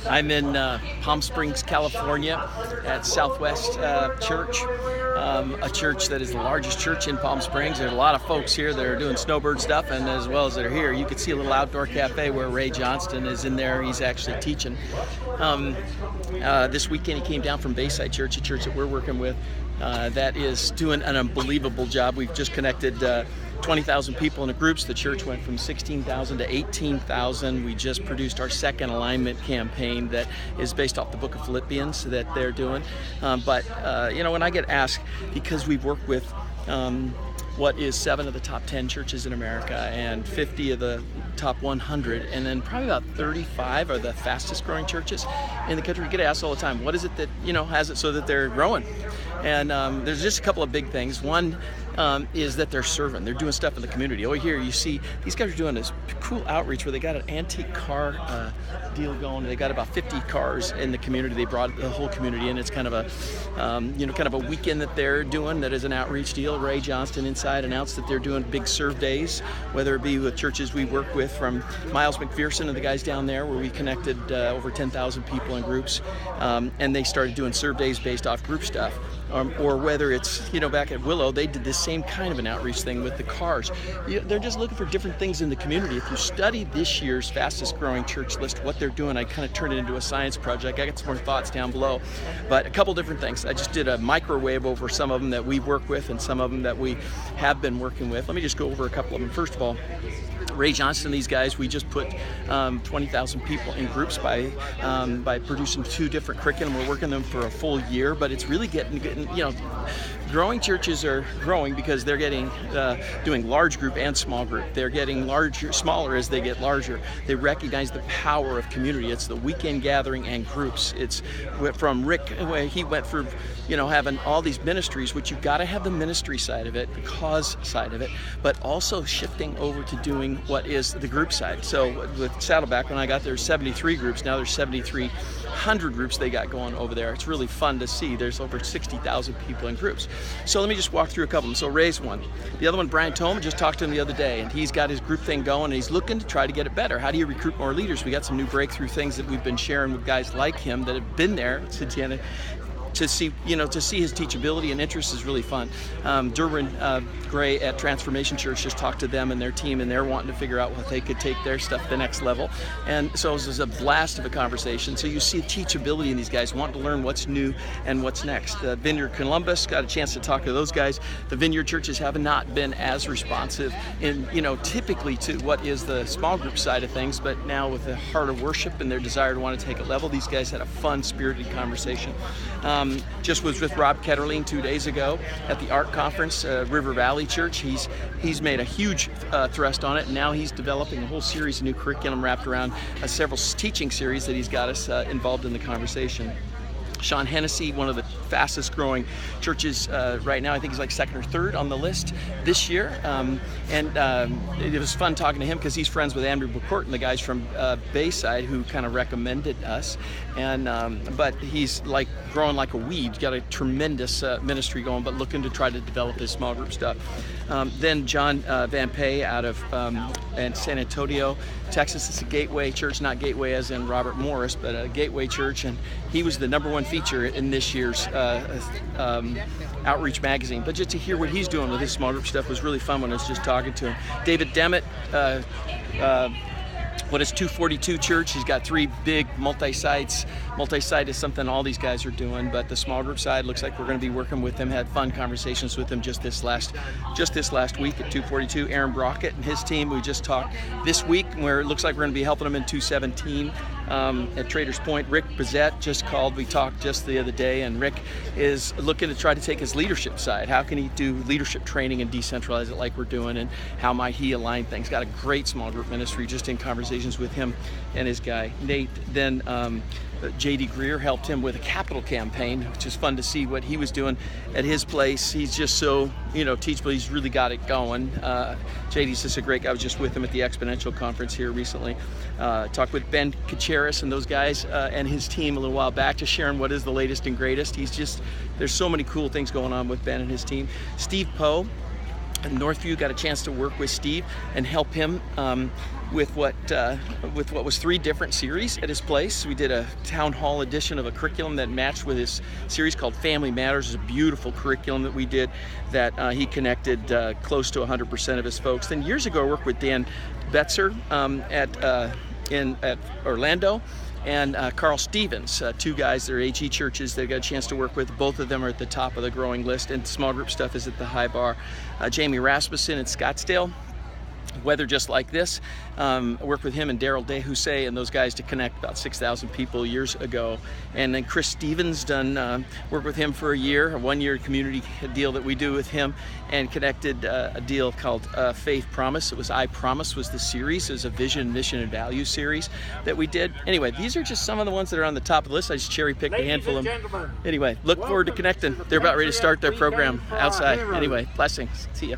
I'm in Palm Springs, California at Southwest Church, a church that is the largest church in Palm Springs. There's a lot of folks here that are doing snowbird stuff, and as well as that are here. You can see a little outdoor cafe where Ray Johnston is in there. He's actually teaching. This weekend he came down from Bayside Church, a church that we're working with that is doing an unbelievable job. We've just connected 20,000 people in groups. The church went from 16,000 to 18,000. We just produced our second alignment campaign that is based off the book of Philippians that they're doing. But when I get asked, because we've worked with what is 7 of the top 10 churches in America and 50 of the top 100, and then probably about 35 are the fastest growing churches in the country. We get asked all the time, what is it that has it so that they're growing? And there's just a couple of big things. One is that they're serving. They're doing stuff in the community. Over here you see these guys are doing this cool outreach where they got an antique car deal going. They got about 50 cars in the community. They brought the whole community in. It's kind of a kind of a weekend that they're doing that is an outreach deal. Ray Johnston inside announced that they're doing big serve days, whether it be with churches we work with, from Miles McPherson and the guys down there where we connected over 10,000 people in groups, and they started doing serve days based off group stuff. Or whether it's, back at Willow, they did the same kind of an outreach thing with the cars. They're just looking for different things in the community. If you study this year's fastest growing church list, what they're doing, I kind of turned it into a science project. I got some more thoughts down below, but a couple different things. I just did a microwave over some of them that we work with and some of them that we have been working with. Let me just go over a couple of them. First of all, Ray Johnston, these guys, we just put 20,000 people in groups by producing 2 different curriculum. We're working them for a full year, but it's really getting growing churches are growing because they're getting doing large group and small group. They're getting smaller as they get larger. They recognize the power of community. It's the weekend gathering and groups. It's from Rick, where he went through having all these ministries, which you've got to have the ministry side of it, the cause side of it, but also shifting over to doing what is the group side. So with Saddleback, when I got there, 73 groups. Now there's 7,300 groups they got going over there. It's really fun to see. There's over 60,000 people in groups. So let me just walk through a couple of them. So Ray's one. The other one, Brian Tome, just talked to him the other day, and he's got his group thing going, and he's looking to try to get it better. How do you recruit more leaders? We got some new breakthrough things that we've been sharing with guys like him that have been there since to see his teachability and interest is really fun. Derwin Gray at Transformation Church just talked to them and their team, and they're wanting to figure out what they could take their stuff to the next level. And so it was a blast of a conversation. So you see teachability in these guys, wanting to learn what's new and what's next. Vineyard Columbus, got a chance to talk to those guys. The Vineyard churches have not been as responsive in, typically to what is the small group side of things, but now with the heart of worship and their desire to want to take a level, these guys had a fun, spirited conversation. Just was with Rob Ketterling 2 days ago at the ARC conference, River Valley Church. He's made a huge thrust on it, and now he's developing a whole series of new curriculum wrapped around several teaching series that he's got us involved in the conversation. Sean Hennessy, one of the fastest growing churches right now. I think he's like 2nd or 3rd on the list this year. It was fun talking to him because he's friends with Andrew McCourt and the guys from Bayside who kind of recommended us. But he's like growing like a weed. Got a tremendous ministry going, but looking to try to develop his small group stuff. Then John Van Pay out of San Antonio, Texas. It's a Gateway church, not Gateway as in Robert Morris, but a Gateway church, and he was the #1 feature in this year's Outreach magazine. But just to hear what he's doing with his small group stuff was really fun when I was just talking to him. David Demmett, what is 242 Church? He's got 3 big multi-sites. Multi-site is something all these guys are doing, but the small group side looks like we're going to be working with them. Had fun conversations with them just this last week at 242. Aaron Brockett and his team, we just talked this week, where it looks like we're going to be helping them in 217 at Traders Point. Rick Bazette just called. We talked just the other day, and Rick is looking to try to take his leadership side. How can he do leadership training and decentralize it like we're doing, and how might he align things? Got a great small group ministry just in conversations with him and his guy Nate. Then J.D. Greer helped him with a capital campaign, which is fun to see what he was doing at his place. He's just so, teachable. He's really got it going. J.D.'s just a great guy. I was just with him at the Exponential Conference here recently. Talked with Ben Kacharis and those guys and his team a little while back, just sharing what is the latest and greatest. There's so many cool things going on with Ben and his team. Steve Poe in Northview. Got a chance to work with Steve and help him with what was 3 different series at his place. We did a town hall edition of a curriculum that matched with his series called Family Matters. It's a beautiful curriculum that we did that he connected close to 100% of his folks. Then years ago, I worked with Dan Betzer at Orlando, and Carl Stevens, 2 guys that are HE churches that I got a chance to work with. Both of them are at the top of the growing list, and small group stuff is at the high bar. Jamie Rasmussen in Scottsdale, Weather Just Like This. I worked with him and Daryl DeHusse and those guys to connect about 6,000 people years ago. And then Chris Stevens worked with him for a year, a 1-year community deal that we do with him, and connected a deal called Faith Promise. It was I Promise was the series. It was a vision, mission, and value series that we did. Anyway, these are just some of the ones that are on the top of the list. I just cherry picked a handful of them. Anyway, look forward to connecting. They're about ready to start their program outside. Anyway, blessings. See ya.